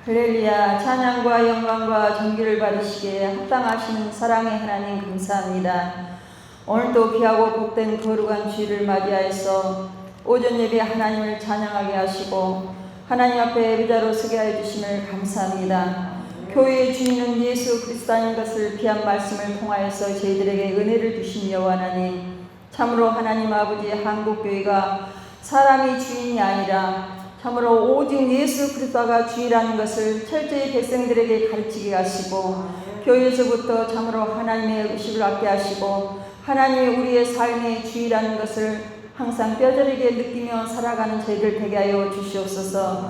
할렐루야. 찬양과 영광과 존귀를 받으시기에 합당하신 사랑의 하나님 감사합니다. 오늘도 귀하고 복된 거룩한 주일을 맞이하여서 오전 예배 하나님을 찬양하게 하시고 하나님 앞에 예배자로 서게 하여 주심을 감사합니다. 교회의 주인은 예수 그리스도인 것을 귀한 말씀을 통하여서 저희들에게 은혜를 주신 여호와 하나님, 참으로 하나님 아버지 한국교회가 사람이 주인이 아니라 참으로 오직 예수 그리스도가 주이라는 것을 철저히 백성들에게 가르치게 하시고, 교회에서부터 참으로 하나님의 의식을 갖게 하시고 하나님이 우리의 삶의 주이라는 것을 항상 뼈저리게 느끼며 살아가는 저희들 되게 하여 주시옵소서.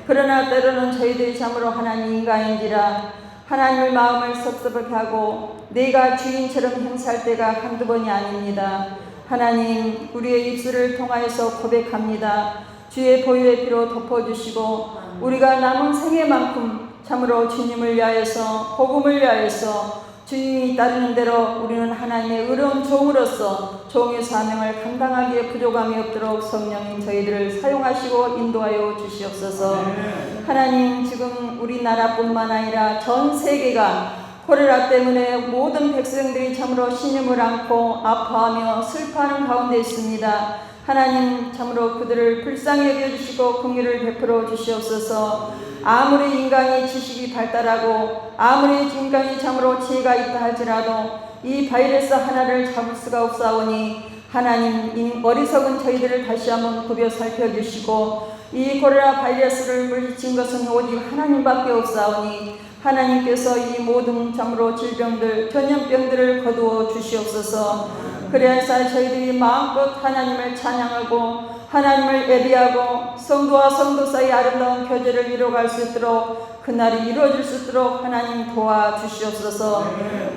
그러나 때로는 저희들이 참으로 하나님 인간인지라 하나님의 마음을 섭섭하게 하고 내가 주인처럼 행사할 때가 한두 번이 아닙니다. 하나님, 우리의 입술을 통하여서 고백합니다. 주의 보혈의 피로 덮어주시고 우리가 남은 생애만큼 참으로 주님을 위하여서, 복음을 위하여서 주님이 따르는 대로 우리는 하나님의 의로운 종으로서 종의 사명을 감당하기에 부족함이 없도록 성령님 저희들을 사용하시고 인도하여 주시옵소서. 하나님, 지금 우리나라뿐만 아니라 전 세계가 코로나 때문에 모든 백성들이 참으로 신음을 안고 아파하며 슬퍼하는 가운데 있습니다. 하나님, 참으로 그들을 불쌍히 여겨주시고 긍휼을 베풀어 주시옵소서. 아무리 인간이 지식이 발달하고 아무리 인간이 참으로 지혜가 있다 할지라도 이 바이러스 하나를 잡을 수가 없사오니 하나님, 어리석은 저희들을 다시 한번 구벼 살펴주시고 이 코로나 바이러스를 물리친 것은 오직 하나님밖에 없사오니 하나님께서 이 모든 참으로 질병들, 전염병들을 거두어 주시옵소서. 그래서 저희들이 마음껏 하나님을 찬양하고 하나님을 예배하고 성도와 성도 사이 아름다운 교제를 이루어갈 수 있도록, 그날이 이루어질 수 있도록 하나님 도와주시옵소서.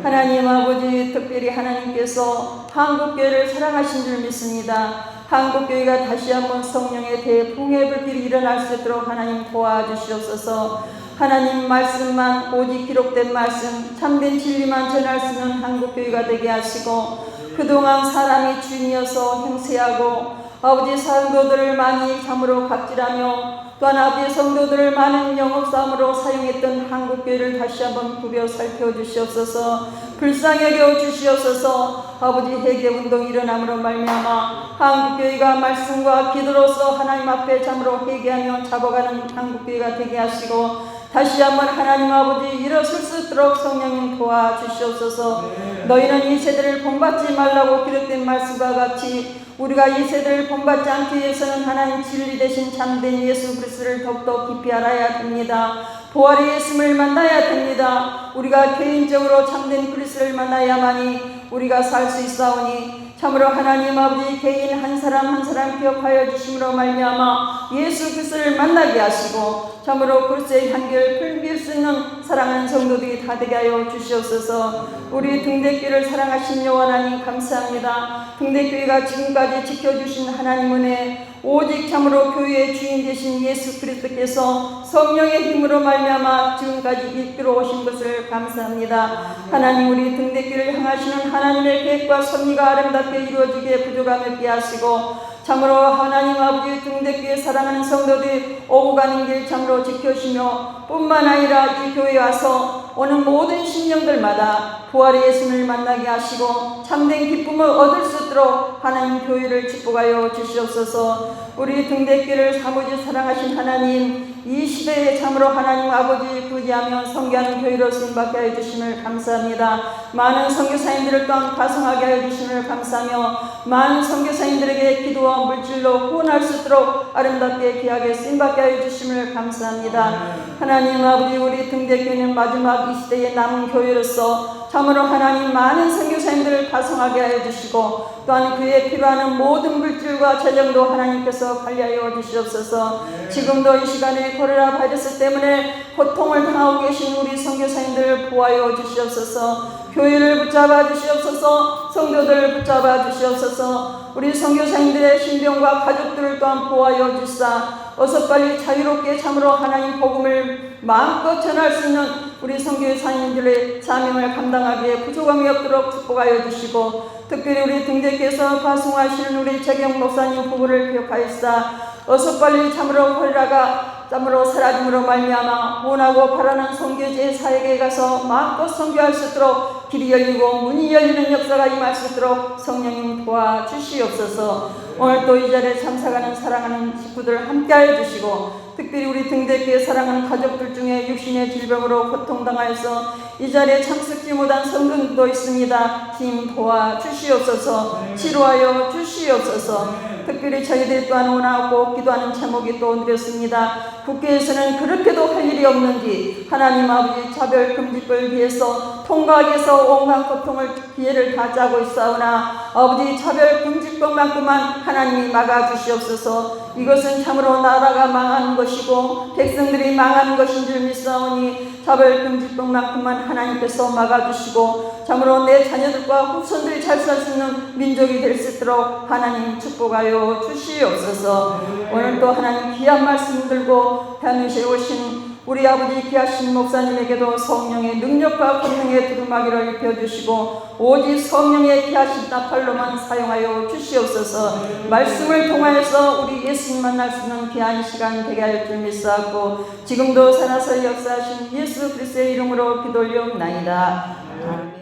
하나님 아버지, 특별히 하나님께서 한국교회를 사랑하신 줄 믿습니다. 한국교회가 다시 한번 성령의 대풍의 불길이 일어날 수 있도록 하나님 도와주시옵소서. 하나님 말씀만, 오직 기록된 말씀, 참된 진리만 전할 수 있는 한국교회가 되게 하시고, 그동안 사람이 주인이어서 행세하고 아버지 성도들을 많이 참으로 갑질하며 또한 아버지 성도들을 많은 영업사업으로 사용했던 한국교회를 다시 한번 구벼 살펴주시옵소서. 불쌍히 여겨 주시옵소서. 아버지, 회개운동이 일어남으로 말미암아 한국교회가 말씀과 기도로서 하나님 앞에 참으로 회개하며 잡아가는 한국교회가 되게 하시고 다시 한번 하나님 아버지 일어설 수 있도록 성령님 도와주시옵소서. 너희는 이 세대를 본받지 말라고 기록된 말씀과 같이 우리가 이 세대를 본받지 않기 위해서는 하나님 진리 대신 참된 예수 그리스도를 더욱더 깊이 알아야 됩니다. 부활의 예수를 만나야 됩니다. 우리가 개인적으로 참된 그리스도를 만나야만이 우리가 살 수 있사오니 참으로 하나님 아버지 개인 한 사람 한 사람 기억하여 주심으로 말미암아 예수 그리스도를 만나게 하시고 참으로 그리스도의 향기를 풍길 수 있는 사랑하는 성도들이 다 되게 하여 주시옵소서. 우리 등대교회를 사랑하신 여호와 하나님 감사합니다. 등대교회가 지금까지 지켜주신 하나님 은혜, 오직 참으로 교회의 주인 되신 예수 그리스도께서 성령의 힘으로 말미암아 지금까지 이끌어 오신 것을 감사합니다. 하나님, 우리 등대교회를 향하시는 하나님의 계획과 섭리가 아름답게 이루어지기에 부족함이 없게 하시고 참으로 하나님 아버지 등대교회 사랑하는 성도들이 오고 가는 길 참으로 지켜주시며 뿐만 아니라 이 교회에 와서 오는 모든 심령들마다 부활의 예수를 만나게 하시고 참된 기쁨을 얻을 수 있도록 하나님 교회를 축복하여 주시옵소서. 우리 등대교회를 사무지 사랑하신 하나님, 이 시대에 참으로 하나님 아버지 구제하며 선교하는 교회로 쓰임받게 하여 주심을 감사합니다. 많은 선교사님들을 또한 파송하게 하여 주심을 감사하며 많은 선교사님들에게 기도와 물질로 후원할 수 있도록 아름답게 귀하게 쓰임받게 하여 주심을 감사합니다. 하나님 아버지, 우리 등대교회는 마지막 이 시대의 남은 교회로서 참으로 하나님 많은 선교사님들을 파송하게 하여 주시고 또한 그에 필요한 모든 물질과 재정도 하나님께서 관리하여 주시옵소서. 지금도 이 시간에 코로나 바이러스 때문에 고통을 당하고 계신 우리 선교사님들을 보호하여 주시옵소서. 교회를 붙잡아 주시옵소서. 성도들을 붙잡아 주시옵소서. 우리 선교사님들의 신병과 가족들을 또한 보호하여 주시사 어서 빨리 자유롭게 참으로 하나님 복음을 마음껏 전할 수 있는 우리 선교사님들의 사명을 감당하기에 부족함이 없도록 축복하여 주시고 특별히 우리 등대교회에서 파송하시는 우리 재경 목사님 부부를 기억하였사 어서 빨리 참으로 콜레라가 짬으로 사라짐으로 말미암아 원하고 바라는 선교제 사역에 가서 마음껏 선교할 수 있도록 길이 열리고 문이 열리는 역사가 임할 수 있도록 성령님 도와주시옵소서. 오늘 또 이 자리에 참석하는 사랑하는 식구들 함께하여 주시고 특별히 우리 등대교회 사랑하는 가족들 중에 육신의 질병으로 고통당하여서 이 자리에 참석지 못한 성도도 있습니다. 힘 도와주시옵소서. 치료하여 주시옵소서. 특별히 저희들 또한 원하고 기도하는 제목이 또 드렸습니다. 국회에서는 그렇게도 할 일이 없는지 하나님 아버지 차별금지법을 위해서 통과하기 위해서 온갖 고통을 기회를 다 짜고 있사오나 아버지 차별금지법만큼만 하나님이 막아주시옵소서. 이것은 참으로 나라가 망하는 것이고 백성들이 망하는 것인 줄 믿사오니 차별금지법만큼만 하나님께서 막아주시고 참으로 내 자녀들과 후손들이 잘 살 수 있는 민족이 될 수 있도록 하나님 축복하여 주시옵소서. 오늘 또 하나님 귀한 말씀 들고 대한민국에 오신 우리 아버지 귀하신 목사님에게도 성령의 능력과 권능의 두루마기를 입혀주시고 오직 성령의 귀하신 나팔로만 사용하여 주시옵소서. 말씀을 통하여서 우리 예수님 만날 수 있는 귀한 시간 되게 할 줄 믿사옵고 지금도 살아서 역사하신 예수 그리스도의 이름으로 기도 올려옵나이다. 아멘.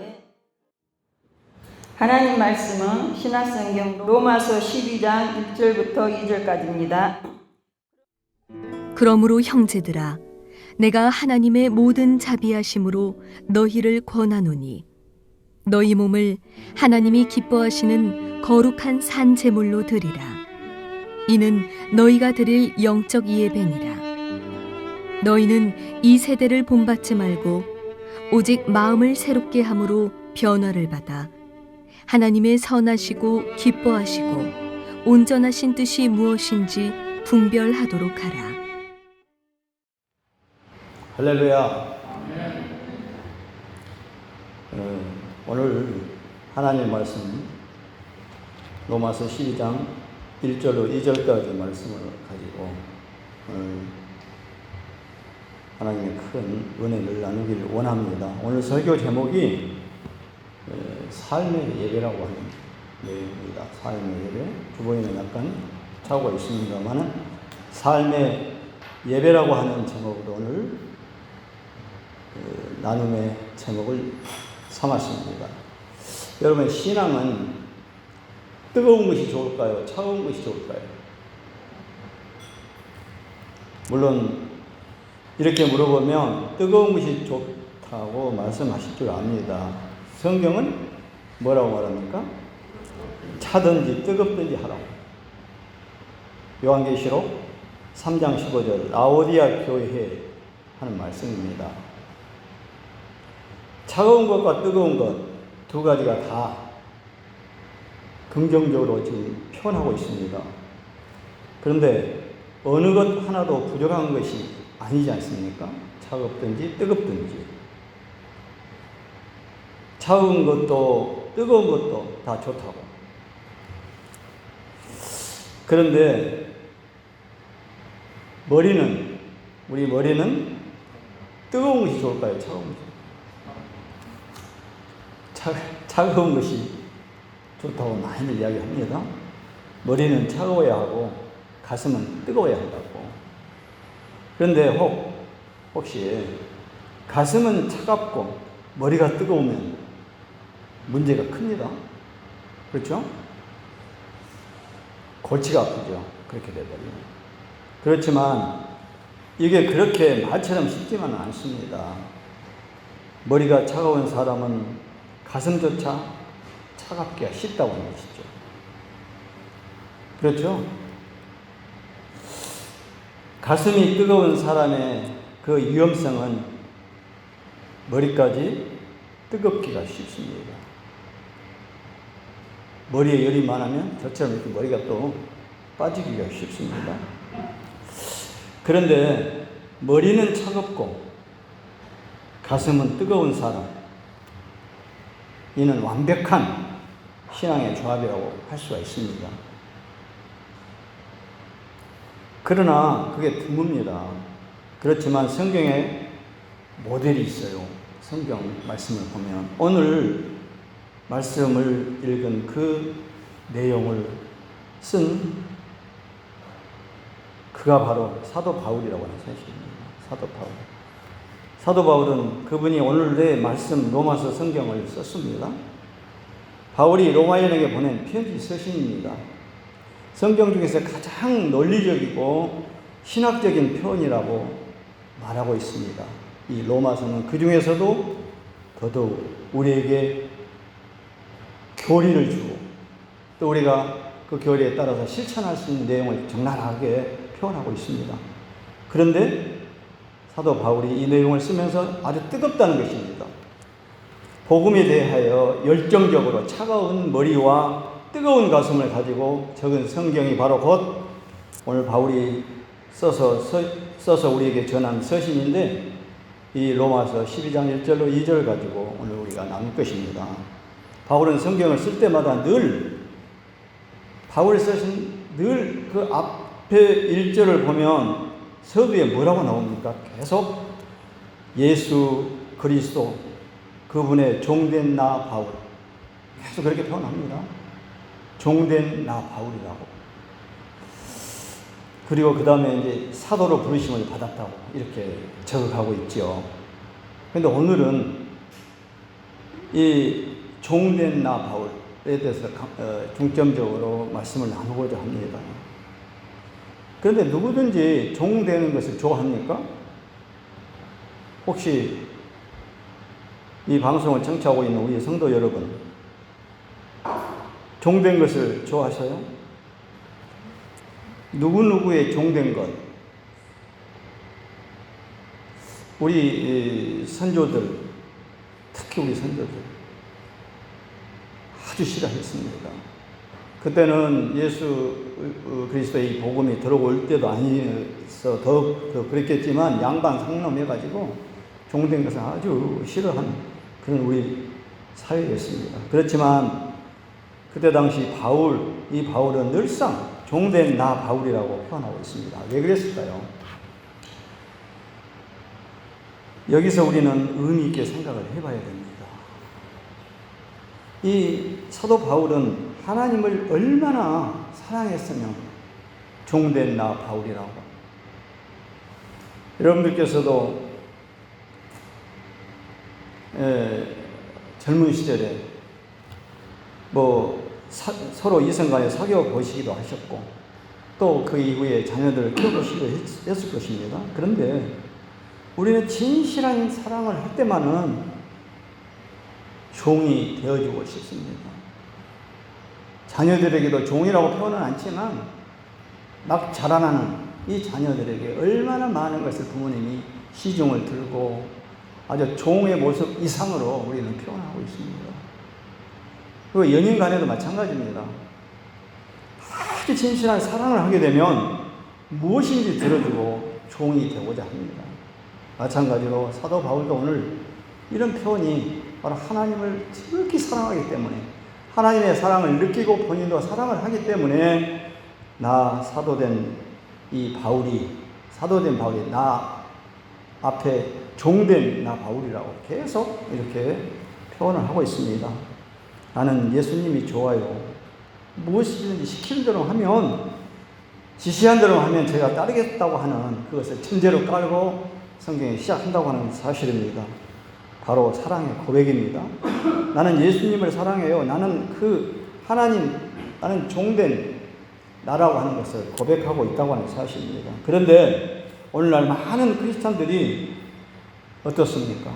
하나님 말씀은 신약성경 로마서 12장 1절부터 2절까지입니다. 그러므로 형제들아 내가 하나님의 모든 자비하심으로 너희를 권하노니 너희 몸을 하나님이 기뻐하시는 거룩한 산 제물로 드리라. 이는 너희가 드릴 영적 예배니라. 너희는 이 세대를 본받지 말고 오직 마음을 새롭게 함으로 변화를 받아 하나님의 선하시고 기뻐하시고 온전하신 뜻이 무엇인지 분별하도록 하라. 할렐루야. 오늘 하나님의 말씀 로마서 12장 1절로 2절까지 말씀을 가지고 하나님의 큰 은혜를 나누기를 원합니다. 오늘 설교 제목이 삶의 예배라고 하는 내용입니다. 삶의 예배. 주보에는 약간 차고가 있습니다만 삶의 예배라고 하는 제목으로 오늘 나눔의 제목을 삼았습니다. 여러분, 신앙은 뜨거운 것이 좋을까요? 차가운 것이 좋을까요? 물론 이렇게 물어보면 뜨거운 것이 좋다고 말씀하실 줄 압니다. 성경은 뭐라고 말합니까? 차든지 뜨겁든지 하라고. 요한계시록 3장 15절 라오디아 교회에 하는 말씀입니다. 차가운 것과 뜨거운 것 두 가지가 다 긍정적으로 지금 표현하고 있습니다. 그런데 어느 것 하나도 부족한 것이 아니지 않습니까? 차갑든지 뜨겁든지. 차가운 것도 뜨거운 것도 다 좋다고. 그런데 우리 머리는 뜨거운 것이 좋을까요? 차가운 것이? 차가운 것이 좋다고 많이들 이야기합니다. 머리는 차가워야 하고 가슴은 뜨거워야 한다고. 그런데 혹시 가슴은 차갑고 머리가 뜨거우면 문제가 큽니다. 그렇죠? 골치가 아프죠. 그렇게 돼버리면. 그렇지만 이게 그렇게 말처럼 쉽지만은 않습니다. 머리가 차가운 사람은 가슴조차 차갑기가 쉽다고 하는 것이죠. 그렇죠? 가슴이 뜨거운 사람의 그 위험성은 머리까지 뜨겁기가 쉽습니다. 머리에 열이 많으면 저처럼 이렇게 머리가 또 빠지기가 쉽습니다. 그런데 머리는 차갑고 가슴은 뜨거운 사람, 이는 완벽한 신앙의 조합이라고 할 수가 있습니다. 그러나 그게 드뭅니다. 그렇지만 성경에 모델이 있어요. 성경 말씀을 보면 오늘 말씀을 읽은 그 내용을 쓴 그가 바로 사도 바울이라고 하는 사실입니다. 사도 바울. 사도 바울은 그분이 오늘 내 말씀 로마서 성경을 썼습니다. 바울이 로마인에게 보낸 편지 서신입니다. 성경 중에서 가장 논리적이고 신학적인 표현이라고 말하고 있습니다. 이 로마서는 그 중에서도 더더욱 우리에게 교리를 주고 또 우리가 그 교리에 따라서 실천할 수 있는 내용을 적나라하게 표현하고 있습니다. 그런데 사도 바울이 이 내용을 쓰면서 아주 뜨겁다는 것입니다. 복음에 대하여 열정적으로 차가운 머리와 뜨거운 가슴을 가지고 적은 성경이 바로 곧 오늘 바울이 써서 우리에게 전한 서신인데 이 로마서 12장 1절로 2절 가지고 오늘 우리가 나눌 것입니다. 바울은 성경을 쓸 때마다 늘 바울이 쓰신 늘 그 앞에 1절을 보면 서두에 뭐라고 나옵니까? 계속 예수 그리스도 그분의 종된 나 바울 계속 그렇게 표현합니다. 종된 나 바울이라고. 그리고 그 다음에 이제 사도로 부르심을 받았다고 이렇게 적어가고 있죠. 그런데 오늘은 이 종된 나 바울에 대해서 중점적으로 말씀을 나누고자 합니다. 그런데 누구든지 종되는 것을 좋아합니까? 혹시 이 방송을 청취하고 있는 우리 성도 여러분, 종된 것을 좋아하셔요? 누구누구의 종된 것, 우리 선조들, 특히 우리 선조들 아주 싫어했습니다. 그때는 예수 그리스도의 복음이 들어올 때도 아니어서 더 그랬겠지만 양반 상놈해가지고 종된 것을 아주 싫어한 그런 우리 사회였습니다. 그렇지만 그때 당시 이 바울은 늘상 종된 나 바울이라고 표현하고 있습니다. 왜 그랬을까요? 여기서 우리는 의미 있게 생각을 해봐야 됩니다. 이 사도 바울은 하나님을 얼마나 사랑했으면 종된 나 바울이라고. 여러분들께서도 젊은 시절에 서로 이성간에 사귀어 보시기도 하셨고 또 그 이후에 자녀들을 키워보시기도 했을 것입니다. 그런데 우리는 진실한 사랑을 할 때만은 종이 되어주고 싶습니다. 자녀들에게도 종이라고 표현은 않지만 막 자라나는 이 자녀들에게 얼마나 많은 것을 부모님이 시중을 들고 아주 종의 모습 이상으로 우리는 표현하고 있습니다. 그리고 연인 간에도 마찬가지입니다. 아주 진실한 사랑을 하게 되면 무엇인지 들어주고 종이 되고자 합니다. 마찬가지로 사도 바울도 오늘 이런 표현이 바로 하나님을 지극히 사랑하기 때문에 하나님의 사랑을 느끼고 본인도 사랑을 하기 때문에 나 사도된 바울이 나 앞에 종된 나 바울이라고 계속 이렇게 표현을 하고 있습니다. 나는 예수님이 좋아요. 무엇이든지 시키는 대로 하면 지시한 대로 하면 제가 따르겠다고 하는 그것을 천재로 깔고 성경에 시작한다고 하는 사실입니다. 바로 사랑의 고백입니다. 나는 예수님을 사랑해요. 나는 나는 종된 나라고 하는 것을 고백하고 있다고 하는 사실입니다. 그런데 오늘날 많은 크리스찬들이 어떻습니까?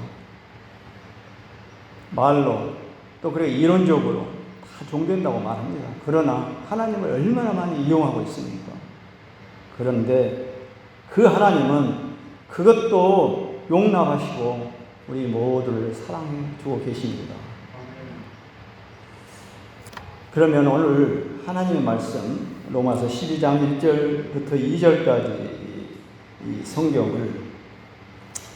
말로 또 그래 이론적으로 다 종된다고 말합니다. 그러나 하나님을 얼마나 많이 이용하고 있습니까? 그런데 그 하나님은 그것도 용납하시고 우리 모두를 사랑해 주고 계십니다. 그러면 오늘 하나님의 말씀 로마서 12장 1절부터 2절까지 이 성경을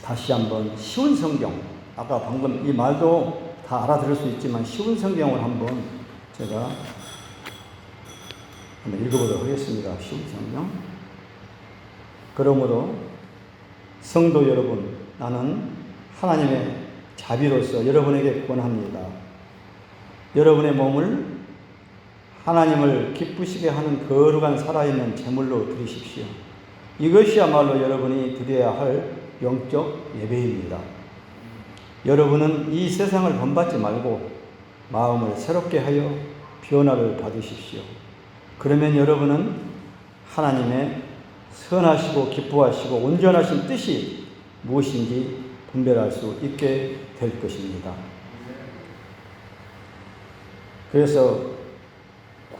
다시 한번 쉬운 성경, 아까 방금 이 말도 다 알아들을 수 있지만 쉬운 성경을 한번 제가 한번 읽어보도록 하겠습니다. 쉬운 성경. 그러므로 성도 여러분, 나는 하나님의 자비로서 여러분에게 권합니다. 여러분의 몸을 하나님을 기쁘시게 하는 거룩한 살아있는 제물로 드리십시오. 이것이야말로 여러분이 드려야 할 영적 예배입니다. 여러분은 이 세상을 본받지 말고 마음을 새롭게 하여 변화를 받으십시오. 그러면 여러분은 하나님의 선하시고 기뻐하시고 온전하신 뜻이 무엇인지 분별할 수 있게 될 것입니다. 그래서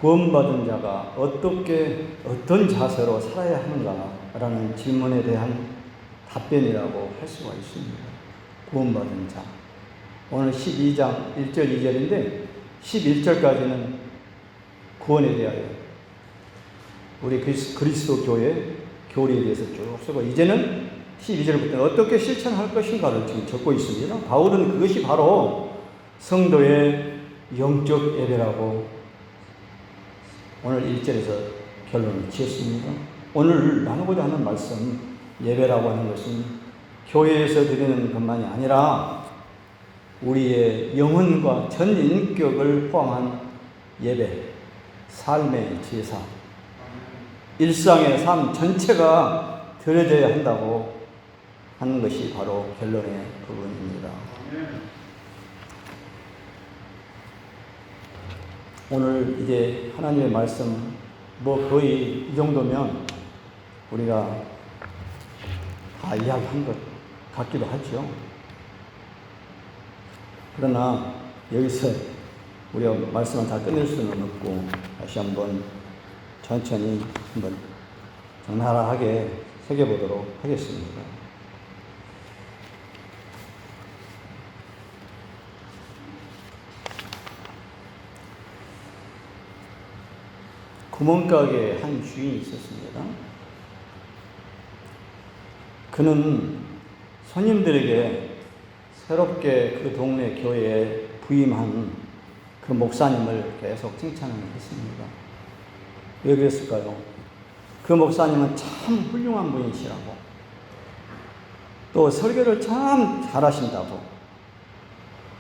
구원받은 자가 어떤 자세로 살아야 하는가라는 질문에 대한 답변이라고 할 수가 있습니다. 구원받은 자. 오늘 12장 1절 2절인데 11절까지는 구원에 대하여 우리 그리스도 교회 교리에 대해서 쭉 쓰고 이제는 12절부터 어떻게 실천할 것인가를 지금 적고 있습니다. 바울은 그것이 바로 성도의 영적 예배라고 오늘 1절에서 결론을 지었습니다. 오늘 나누고자 하는 말씀 예배라고 하는 것은 교회에서 드리는 것만이 아니라 우리의 영혼과 전 인격을 포함한 예배, 삶의 제사, 일상의 삶 전체가 드려져야 한다고 하는 것이 바로 결론의 부분입니다. 오늘 이제 하나님의 말씀 거의 이 정도면 우리가 다 이야기한 것 같기도 하죠. 그러나 여기서 우리가 말씀을 다 끝낼 수는 없고 다시 한번 천천히 한번 적나라하게 새겨보도록 하겠습니다. 구멍가게에 한 주인이 있었습니다. 그는 손님들에게 새롭게 그 동네 교회에 부임한 그 목사님을 계속 칭찬을 했습니다. 왜 그랬을까요? 그 목사님은 참 훌륭한 분이시라고, 또 설교를 참 잘하신다고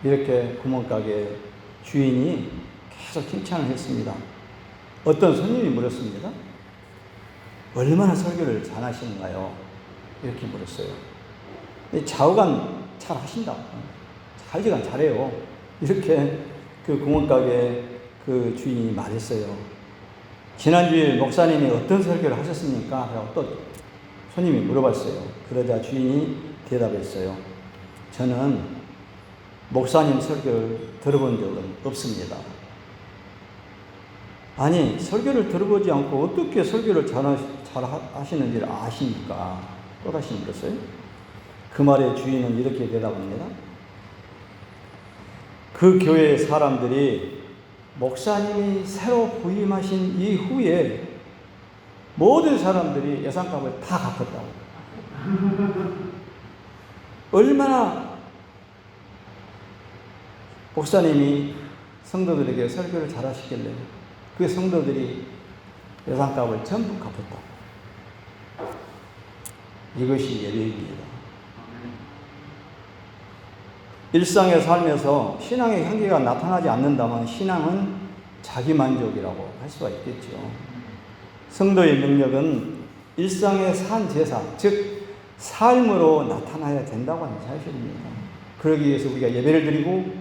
이렇게 구멍가게 주인이 계속 칭찬을 했습니다. 어떤 손님이 물었습니다. 얼마나 설교를 잘하시는가요? 이렇게 물었어요. 좌우간 잘 하신다. 잘지간 잘해요. 이렇게 그 구멍가게 그 주인이 말했어요. 지난주에 목사님이 어떤 설교를 하셨습니까? 라고 또 손님이 물어봤어요. 그러자 주인이 대답했어요. 저는 목사님 설교를 들어본 적은 없습니다. 아니, 설교를 들어보지 않고 어떻게 설교를 잘 하시는지를 아십니까? 또다시 물었어요. 그 말에 주인은 이렇게 대답합니다. 그 교회의 사람들이 목사님이 새로 부임하신 이후에 모든 사람들이 예산값을 다 갚았다고. 얼마나 목사님이 성도들에게 설교를 잘 하시길래 그 성도들이 예산값을 전부 갚았다고. 이것이 예배입니다. 일상의 삶에서 신앙의 향기가 나타나지 않는다면 신앙은 자기만족이라고 할 수가 있겠죠. 성도의 능력은 일상의 산 제사, 즉 삶으로 나타나야 된다고 하는 사실입니다. 그러기 위해서 우리가 예배를 드리고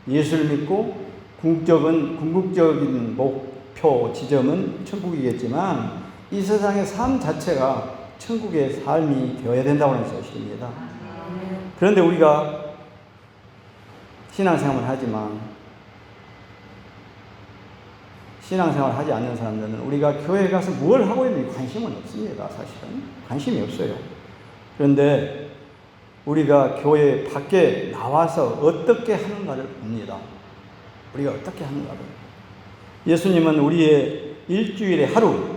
예수를 믿고 궁극적인 목표 지점은 천국이겠지만 이 세상의 삶 자체가 천국의 삶이 되어야 된다고 하는 사실입니다. 그런데 우리가 신앙생활을 하지만 신앙생활을 하지 않는 사람들은 우리가 교회에 가서 뭘 하고 있는지 관심은 없습니다. 사실은 관심이 없어요. 그런데 우리가 교회 밖에 나와서 어떻게 하는가를 봅니다. 우리가 어떻게 하는가를. 예수님은 우리의 일주일에 하루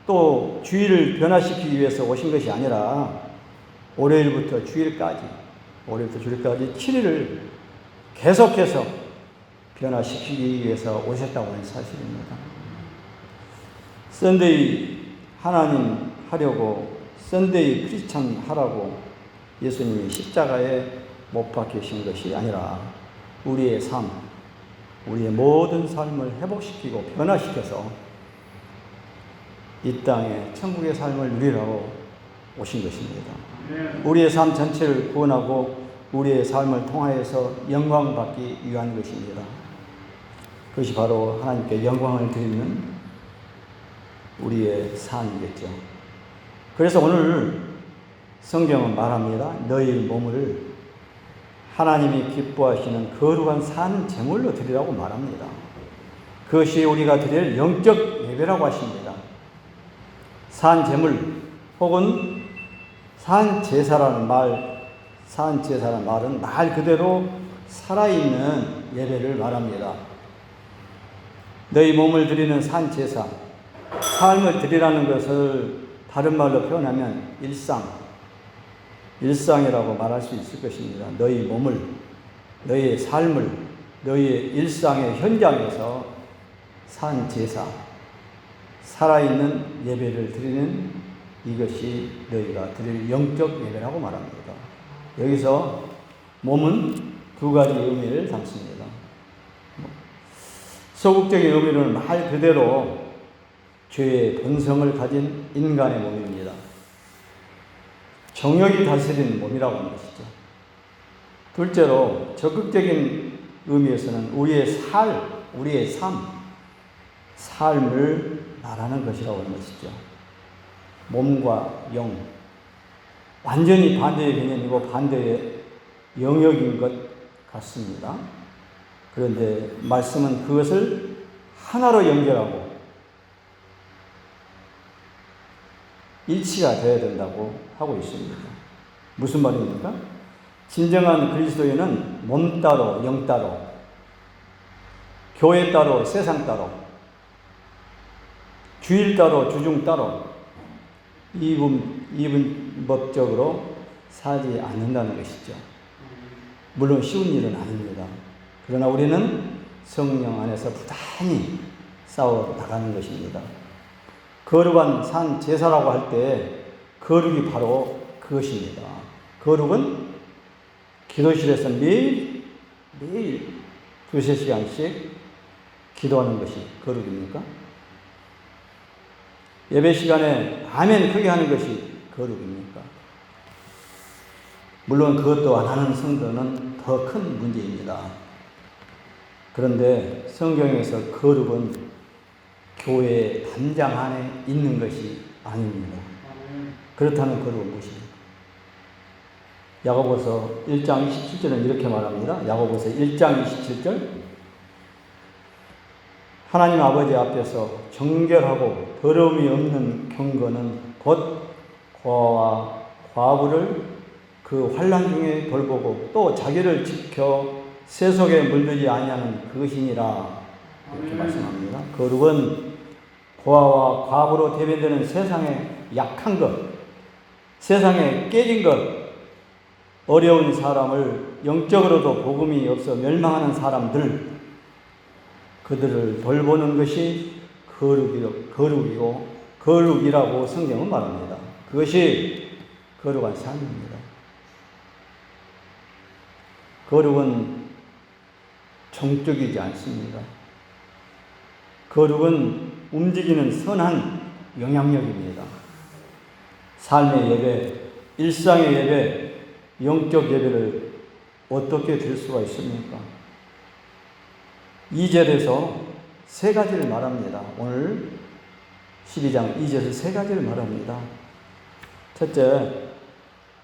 또 주일을 변화시키기 위해서 오신 것이 아니라 월요일부터 주일까지 7일을 계속해서 변화시키기 위해서 오셨다고 하는 사실입니다. 썬데이 하나님 하려고 썬데이 크리스찬 하라고 예수님이 십자가에 못 박히신 것이 아니라 우리의 삶, 우리의 모든 삶을 회복시키고 변화시켜서 이 땅에 천국의 삶을 누리라고 오신 것입니다. 우리의 삶 전체를 구원하고 우리의 삶을 통하여서 영광받기 위한 것입니다. 그것이 바로 하나님께 영광을 드리는 우리의 삶이겠죠. 그래서 오늘 성경은 말합니다. 너희 몸을 하나님이 기뻐하시는 거룩한 산 제물로 드리라고 말합니다. 그것이 우리가 드릴 영적 예배라고 하십니다. 산 제물 혹은 산 제사라는 말은 말 그대로 살아있는 예배를 말합니다. 너희 몸을 드리는 산 제사, 삶을 드리라는 것을 다른 말로 표현하면 일상이라고 말할 수 있을 것입니다. 너희 몸을, 너희의 삶을, 너희의 일상의 현장에서 산 제사, 살아있는 예배를 드리는 이것이 너희가 드릴 영적 예배라고 말합니다. 여기서 몸은 두 가지 의미를 담습니다. 소극적인 의미로는 말 그대로 죄의 본성을 가진 인간의 몸입니다. 정욕이 다스리는 몸이라고 하는 것이죠. 둘째로 적극적인 의미에서는 우리의 삶을 말하는 것이라고 하는 것이죠. 몸과 영, 완전히 반대의 개념이고 반대의 영역인 것 같습니다. 그런데 말씀은 그것을 하나로 연결하고 일치가 되어야 된다고 하고 있습니다. 무슨 말입니까? 진정한 그리스도인은 몸 따로 영 따로, 교회 따로 세상 따로, 주일 따로 주중 따로 이분법적으로 살지 않는다는 것이죠. 물론 쉬운 일은 아닙니다. 그러나 우리는 성령 안에서 부단히 싸워 나가는 것입니다. 거룩한 산 제사라고 할 때 거룩이 바로 그것입니다. 거룩은 기도실에서 매일 두세 시간씩 기도하는 것이 거룩입니까? 예배 시간에 아멘 크게 하는 것이 거룩입니까? 물론 그것도 안 하는 성도는 더 큰 문제입니다. 그런데 성경에서 거룩은 교회의 담장 안에 있는 것이 아닙니다. 그렇다면 거룩은 무엇입니까? 야고보서 1장 27절은 이렇게 말합니다. 야고보서 1장 27절 하나님 아버지 앞에서 정결하고 더러움이 없는 경건은 곧 고아와 과부를 그 환난 중에 돌보고 또 자기를 지켜 세속에 물들지 아니하는 그것이니라 이렇게 말씀합니다. 거룩은 고아와 과부로 대변되는 세상의 약한 것, 세상에 깨진 것, 어려운 사람을 영적으로도 복음이 없어 멸망하는 사람들, 그들을 돌보는 것이 거룩이라고 성경은 말합니다. 그것이 거룩한 삶입니다. 거룩은 정적이지 않습니다. 거룩은 움직이는 선한 영향력입니다. 삶의 예배, 일상의 예배, 영적 예배를 어떻게 드릴 수가 있습니까? 2절에서 세 가지를 말합니다. 오늘 12장 2절에서 세 가지를 말합니다. 첫째,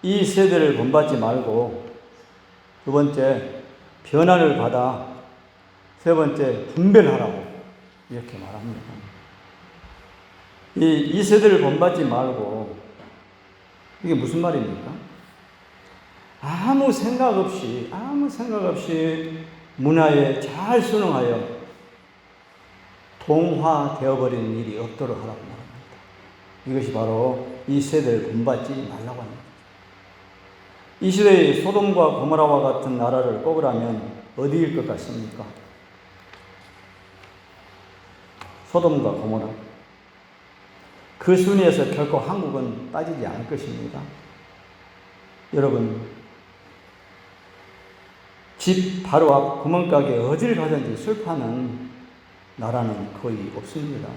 이 세대를 본받지 말고, 두 번째, 변화를 받아, 세 번째, 분별하라고 이렇게 말합니다. 이 세대를 본받지 말고, 이게 무슨 말입니까? 아무 생각 없이 문화에 잘 순응하여 동화되어버리는 일이 없도록 하라고 말합니다. 이것이 바로 이 세대를 본받지 말라고 합니다. 이 시대의 소돔과 고모라와 같은 나라를 꼽으라면 어디일 것 같습니까? 소돔과 고모라. 그 순위에서 결코 한국은 빠지지 않을 것입니다. 여러분, 집 바로 앞 구멍가게 어딜 가든지 술 파는 나라는 거의 없습니다.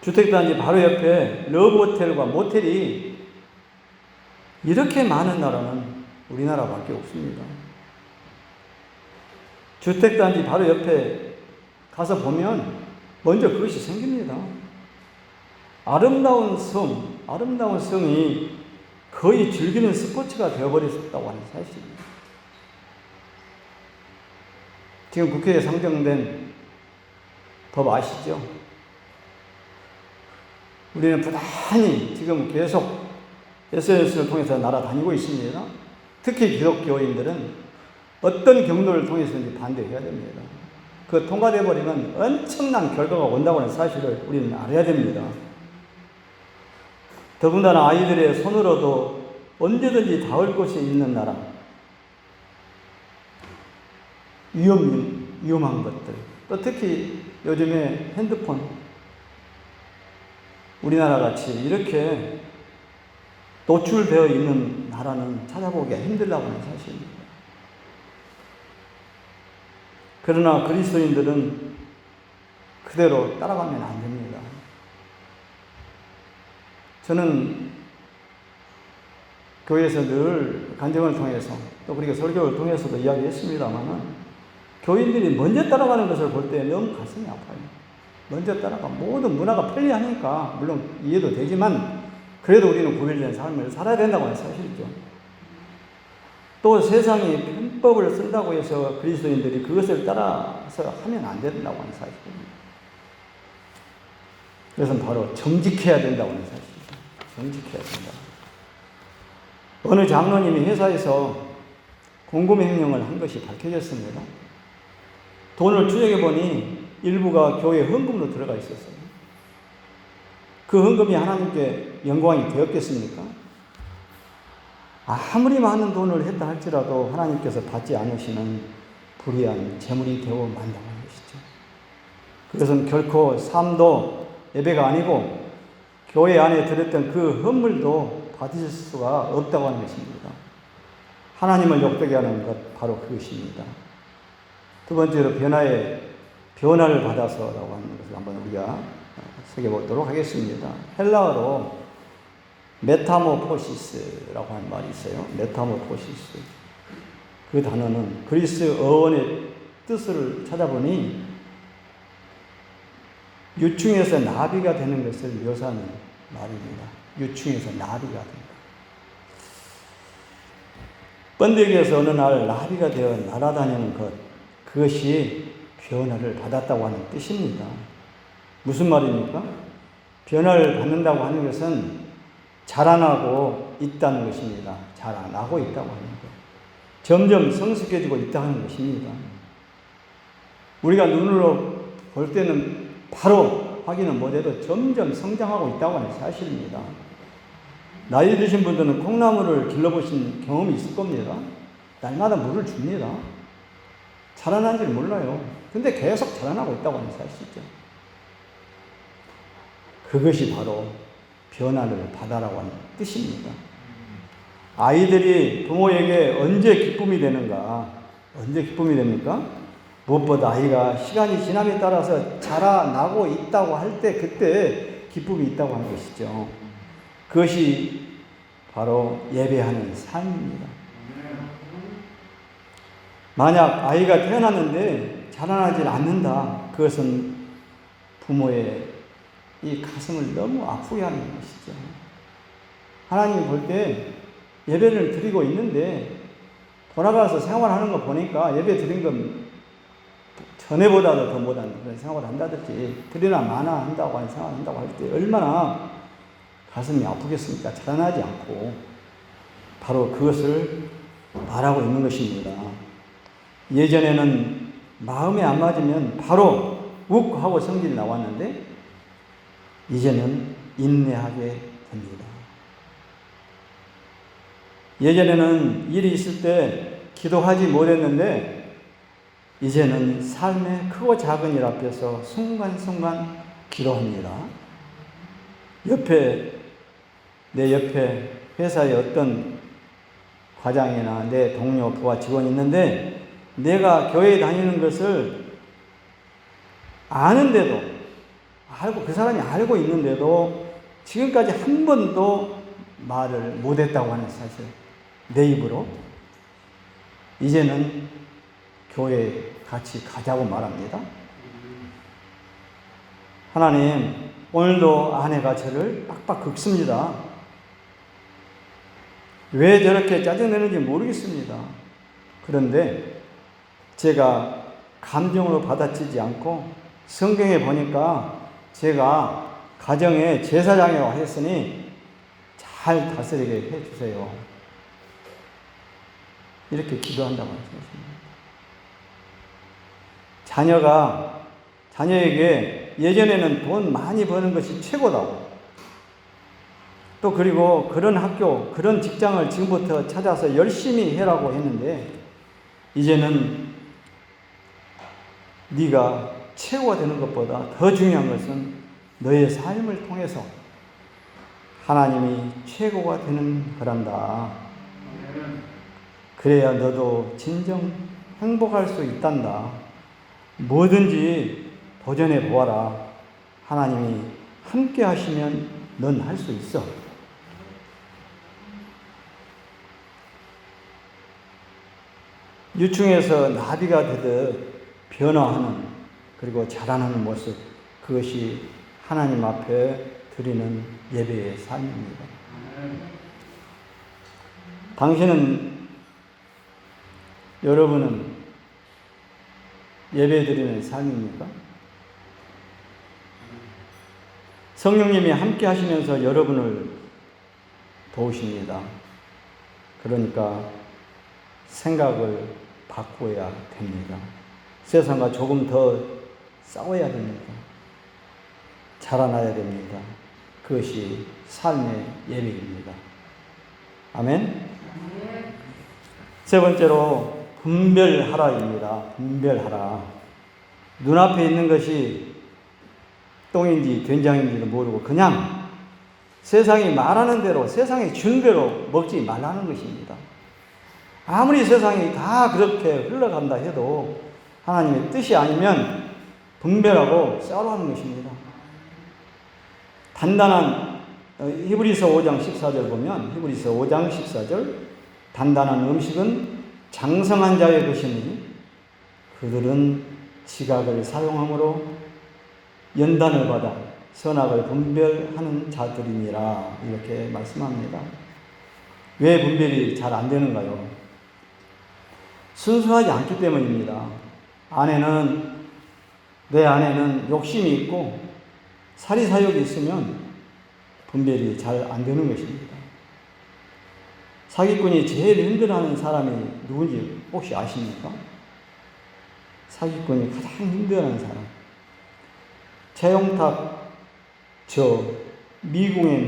주택단지 바로 옆에 러브호텔과 모텔이 이렇게 많은 나라는 우리나라밖에 없습니다. 주택단지 바로 옆에 가서 보면 먼저 그것이 생깁니다. 아름다운 성이 거의 즐기는 스포츠가 되어버렸다고 하는 사실입니다. 지금 국회에 상정된 법 아시죠? 우리는 부단히 지금 계속 SNS를 통해서 날아다니고 있습니다. 특히 기독교인들은 어떤 경로를 통해서든지 반대해야 됩니다. 그 통과되어 버리면 엄청난 결과가 온다고 하는 사실을 우리는 알아야 됩니다. 더군다나 아이들의 손으로도 언제든지 닿을 곳이 있는 나라, 위험한 것들, 또 특히 요즘에 핸드폰, 우리나라 같이 이렇게 노출되어 있는 나라는 찾아보기가 힘들다고 하는 사실입니다. 그러나 그리스도인들은 그대로 따라가면 안 됩니다. 저는 교회에서 늘 간증을 통해서 또 그리고 설교를 통해서도 이야기했습니다만 교인들이 먼저 따라가는 것을 볼 때 너무 가슴이 아파요. 먼저 따라가 모든 문화가 편리하니까 물론 이해도 되지만 그래도 우리는 구별된 삶을 살아야 된다고 하는 사실이죠. 또 세상이 편법을 쓴다고 해서 그리스도인들이 그것을 따라서 하면 안 된다고 하는 사실입니다. 그것은 바로 정직해야 된다고 하는 사실이죠. 정직해야 된다. 어느 장로님이 회사에서 공금횡령을 한 것이 밝혀졌습니다. 돈을 추적해 보니 일부가 교회 헌금으로 들어가 있었어요. 그 헌금이 하나님께 영광이 되었겠습니까? 아무리 많은 돈을 했다 할지라도 하나님께서 받지 않으시는 불의한 재물이 되어 만다는 것이죠. 그것은 결코 삶도 예배가 아니고 교회 안에 들었던 그 헌물도 받으실 수가 없다고 하는 것입니다. 하나님을 욕되게 하는 것 바로 그것입니다. 두 번째로 변화를 받아서라고 하는 것을 한번 우리가 새겨보도록 하겠습니다. 헬라어로 메타모포시스라고 하는 말이 있어요. 메타모포시스. 그 단어는 그리스 어원의 뜻을 찾아보니 유충에서 나비가 되는 것을 묘사하는 말입니다. 유충에서 나비가 된다. 번데기에서 어느 날 나비가 되어 날아다니는 것, 그것이 변화를 받았다고 하는 뜻입니다. 무슨 말입니까? 변화를 받는다고 하는 것은 자라나고 있다는 것입니다. 자라나고 있다고 하는 것. 점점 성숙해지고 있다는 것입니다. 우리가 눈으로 볼 때는 바로 확인은 못해도 점점 성장하고 있다고 하는 사실입니다. 나이 드신 분들은 콩나물을 길러보신 경험이 있을 겁니다. 날마다 물을 줍니다. 자라난지를 몰라요. 근데 계속 자라나고 있다고 하는 사실이죠. 그것이 바로 변화를 받아라고 하는 뜻입니다. 아이들이 부모에게 언제 기쁨이 되는가? 언제 기쁨이 됩니까? 무엇보다 아이가 시간이 지남에 따라서 자라나고 있다고 할 때 그때 기쁨이 있다고 하는 것이죠. 그것이 바로 예배하는 삶입니다. 만약 아이가 태어났는데 자라나지 않는다. 그것은 부모의 이 가슴을 너무 아프게 하는 것이죠. 하나님이 볼 때 예배를 드리고 있는데 돌아가서 생활하는 거 보니까 예배 드린 건 전에보다도 더 못한 그런 생활을 한다든지 드리나 마나 한다고 하는 생활을 한다고 할 때 얼마나 가슴이 아프겠습니까? 자라나지 않고 바로 그것을 말하고 있는 것입니다. 예전에는 마음에 안 맞으면 바로 욱 하고 성질이 나왔는데 이제는 인내하게 됩니다. 예전에는 일이 있을 때 기도하지 못했는데 이제는 삶의 크고 작은 일 앞에서 순간순간 기도합니다. 내 옆에 회사에 어떤 과장이나 내 동료, 부하, 직원이 있는데 내가 교회에 다니는 것을 아는데도 그 사람이 알고 있는데도 지금까지 한 번도 말을 못했다고 하는 사실. 내 입으로. 이제는 교회에 같이 가자고 말합니다. 하나님, 오늘도 아내가 저를 빡빡 긁습니다. 왜 저렇게 짜증내는지 모르겠습니다. 그런데 제가 감정으로 받아치지 않고 성경에 보니까 제가 가정의 제사장이라고 했으니 잘 다스리게 해주세요. 이렇게 기도한다고 하셨습니다. 자녀에게 예전에는 돈 많이 버는 것이 최고다고. 또 그리고 그런 학교, 그런 직장을 지금부터 찾아서 열심히 해라고 했는데 이제는 네가 최고가 되는 것보다 더 중요한 것은 너의 삶을 통해서 하나님이 최고가 되는 거란다. 그래야 너도 진정 행복할 수 있단다. 뭐든지 도전해 보아라. 하나님이 함께 하시면 넌 할 수 있어. 유충에서 나비가 되듯 변화하는 그리고 자라나는 모습, 그것이 하나님 앞에 드리는 예배의 삶입니다. 여러분은 예배 드리는 삶입니까? 성령님이 함께 하시면서 여러분을 도우십니다. 그러니까 생각을 바꿔야 됩니다. 세상과 조금 더 싸워야 됩니다. 자라나야 됩니다. 그것이 삶의 예배입니다. 아멘? 세 번째로 분별하라입니다. 분별하라. 눈앞에 있는 것이 똥인지 된장인지도 모르고 그냥 세상이 말하는 대로, 세상이 준 대로 먹지 말라는 것입니다. 아무리 세상이 다 그렇게 흘러간다 해도 하나님의 뜻이 아니면 분별하고 싸우라는 것입니다. 단단한 히브리서 5장 14절 보면 히브리서 5장 14절 단단한 음식은 장성한 자의 것이니 그들은 지각을 사용함으로 연단을 받아 선악을 분별하는 자들이니라 이렇게 말씀합니다. 왜 분별이 잘 안 되는가요? 순수하지 않기 때문입니다. 내 아내는 욕심이 있고 사리사욕이 있으면 분별이 잘 안 되는 것입니다. 사기꾼이 제일 힘들어하는 사람이 누군지 혹시 아십니까? 사기꾼이 가장 힘들어하는 사람. 최영탁 미궁의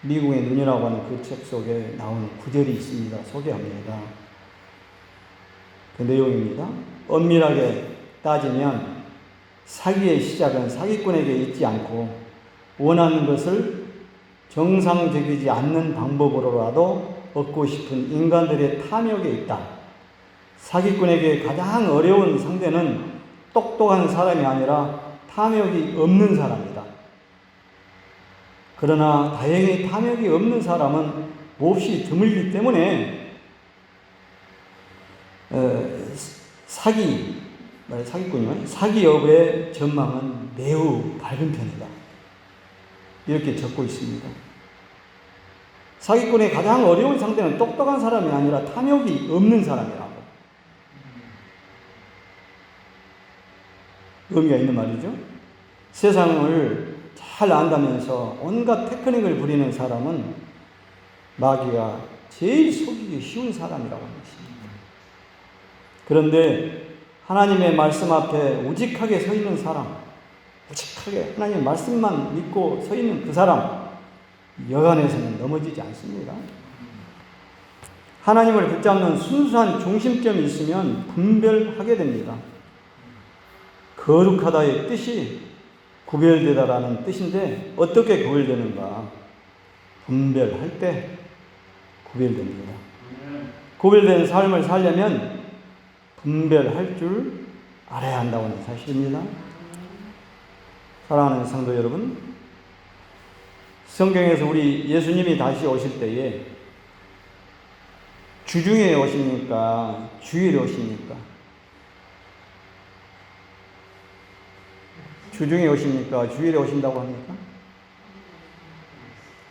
눈이라고 하는 그 책 속에 나오는 구절이 있습니다. 소개합니다. 그 내용입니다. 엄밀하게 따지면 사기의 시작은 사기꾼에게 있지 않고 원하는 것을 정상적이지 않는 방법으로라도 얻고 싶은 인간들의 탐욕에 있다. 사기꾼에게 가장 어려운 상대는 똑똑한 사람이 아니라 탐욕이 없는 사람이다. 그러나 다행히 탐욕이 없는 사람은 몹시 드물기 때문에 사기꾼이요. 사기 여부의 전망은 매우 밝은 편이다. 이렇게 적고 있습니다. 사기꾼의 가장 어려운 상대는 똑똑한 사람이 아니라 탐욕이 없는 사람이라고. 의미가 있는 말이죠. 세상을 잘 안다면서 온갖 테크닉을 부리는 사람은 마귀가 제일 속이기 쉬운 사람이라고 하는 것입니다. 그런데 하나님의 말씀 앞에 우직하게 서 있는 사람, 우직하게 하나님의 말씀만 믿고 서 있는 그 사람, 여간에서는 넘어지지 않습니다. 하나님을 붙잡는 순수한 중심점이 있으면 분별하게 됩니다. 거룩하다의 뜻이 구별되다라는 뜻인데 어떻게 구별되는가? 분별할 때 구별됩니다. 구별된 삶을 살려면 분별할 줄 알아야 한다고 하는 사실입니다. 사랑하는 성도 여러분, 성경에서 우리 예수님이 다시 오실 때에 주중에 오십니까? 주일에 오십니까? 주중에 오십니까? 주일에 오신다고 합니까?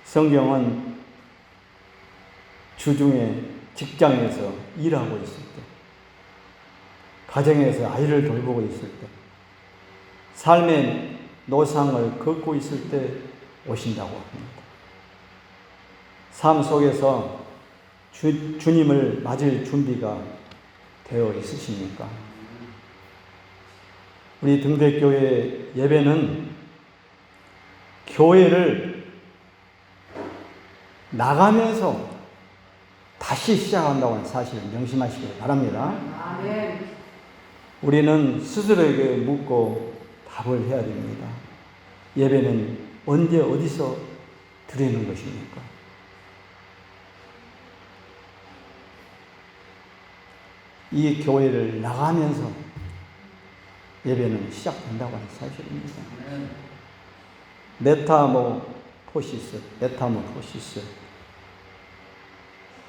성경은 주중에 직장에서 일하고 있을 때, 가정에서 아이를 돌보고 있을 때, 삶의 노상을 걷고 있을 때 오신다고 합니다. 삶 속에서 주님을 맞을 준비가 되어 있으십니까? 우리 등대교회 예배는 교회를 나가면서 다시 시작한다고 하는 사실을 명심하시기 바랍니다. 아멘. 우리는 스스로에게 묻고 답을 해야 됩니다. 예배는 언제 어디서 드리는 것입니까? 이 교회를 나가면서 예배는 시작된다고 하는 사실입니다. 메타모포시스,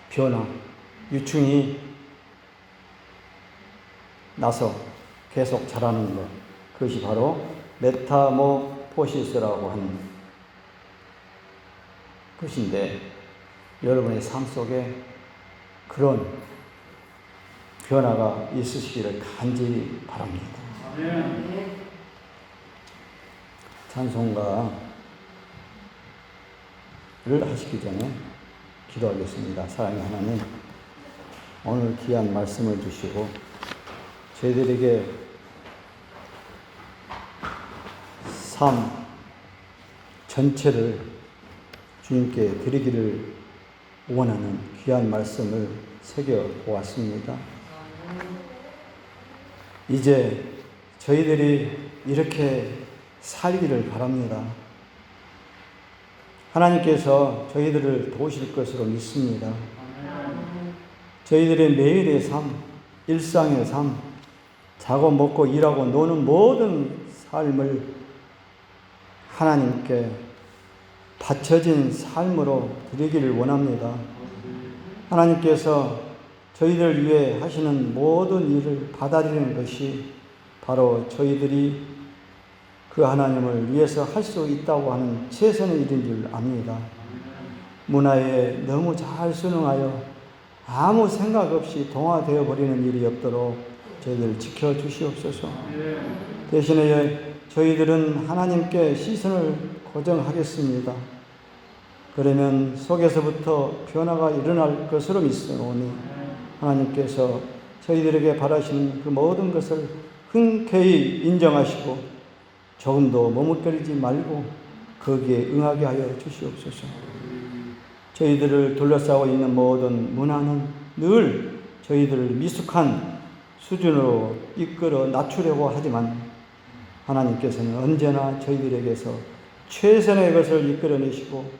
변화, 유충이 나서 계속 자라는 것, 그것이 바로 메타모포시스라고 하는 것인데, 여러분의 삶 속에 그런 변화가 있으시기를 간절히 바랍니다. 찬송가를 하시기 전에 기도하겠습니다. 사랑의 하나님, 오늘 귀한 말씀을 주시고 저희들에게 삶 전체를 주님께 드리기를 원하는 귀한 말씀을 새겨보았습니다. 이제 저희들이 이렇게 살기를 바랍니다. 하나님께서 저희들을 도우실 것으로 믿습니다. 저희들의 매일의 삶, 일상의 삶, 자고 먹고 일하고 노는 모든 삶을 하나님께 바쳐진 삶으로 드리기를 원합니다. 하나님께서 저희들 위해 하시는 모든 일을 받아들이는 것이 바로 저희들이 그 하나님을 위해서 할 수 있다고 하는 최선의 일인 줄 압니다. 문화에 너무 잘 순응하여 아무 생각 없이 동화되어 버리는 일이 없도록 저희들을 지켜주시옵소서. 대신에 저희들은 하나님께 시선을 고정하겠습니다. 그러면 속에서부터 변화가 일어날 것으로 믿사오니 하나님께서 저희들에게 바라시는 그 모든 것을 흔쾌히 인정하시고 조금도 머뭇거리지 말고 거기에 응하게 하여 주시옵소서. 저희들을 둘러싸고 있는 모든 문화는 늘 저희들을 미숙한 수준으로 이끌어 낮추려고 하지만 하나님께서는 언제나 저희들에게서 최선의 것을 이끌어내시고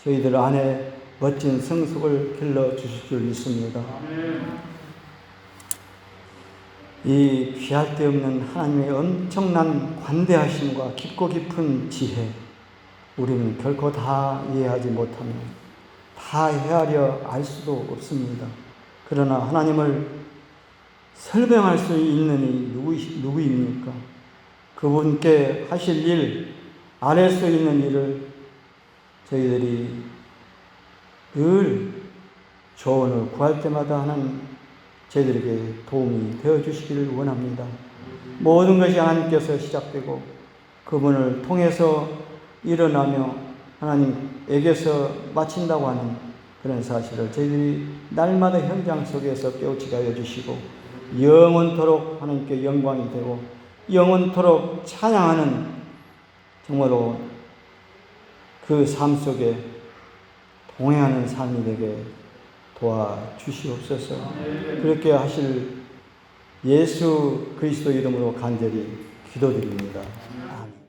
저희들 안에 멋진 성숙을 길러 주실 줄 믿습니다. 이 귀할 데 없는 하나님의 엄청난 관대하심과 깊고 깊은 지혜, 우리는 결코 다 이해하지 못하며 다 헤아려 알 수도 없습니다. 그러나 하나님을 설명할 수 있는 이 누구입니까? 그분께 하실 일, 아랠 수 있는 일을 저희들이 늘 조언을 구할 때마다 하나님 저희들에게 도움이 되어주시기를 원합니다. 모든 것이 하나님께서 시작되고 그분을 통해서 일어나며 하나님에게서 마친다고 하는 그런 사실을 저희들이 날마다 현장 속에서 깨우치게 하여 주시고 영원토록 하나님께 영광이 되고 영원토록 찬양하는 정말로 그 삶 속에 동행하는 삶이 되게 도와주시옵소서. 그렇게 하실 예수 그리스도 이름으로 간절히 기도드립니다. 아멘.